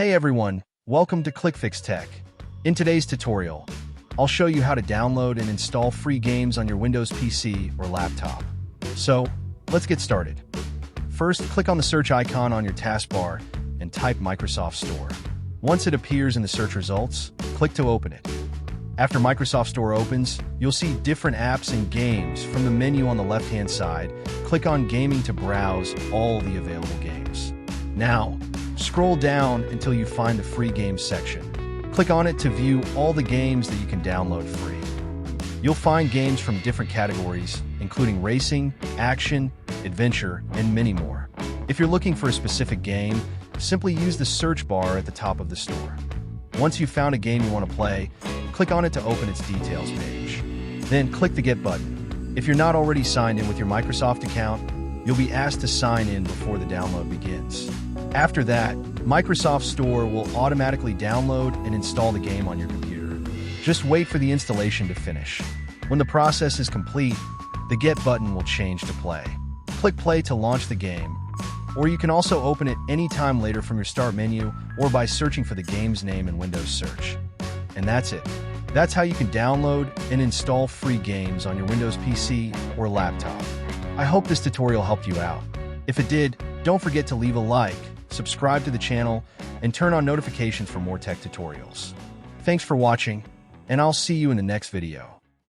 Hey everyone, welcome to ClickFix Tech. In today's tutorial, I'll show you how to download and install free games on your Windows PC or laptop. So, let's get started. First, click on the search icon on your taskbar and type Microsoft Store. Once it appears in the search results, click to open it. After Microsoft Store opens, you'll see different apps and games. From the menu on the left-hand side, click on Gaming to browse all the available games. Now, scroll down until you find the free games section. Click on it to view all the games that you can download free. You'll find games from different categories, including racing, action, adventure, and many more. If you're looking for a specific game, simply use the search bar at the top of the store. Once you've found a game you want to play, click on it to open its details page. Then click the Get button. If you're not already signed in with your Microsoft account, you'll be asked to sign in before the download begins. After that, Microsoft Store will automatically download and install the game on your computer. Just wait for the installation to finish. When the process is complete, the Get button will change to Play. Click Play to launch the game, or you can also open it anytime later from your Start menu or by searching for the game's name in Windows Search. And that's it. That's how you can download and install free games on your Windows PC or laptop. I hope this tutorial helped you out. If it did, don't forget to leave a like, subscribe to the channel, and turn on notifications for more tech tutorials. Thanks for watching, and I'll see you in the next video.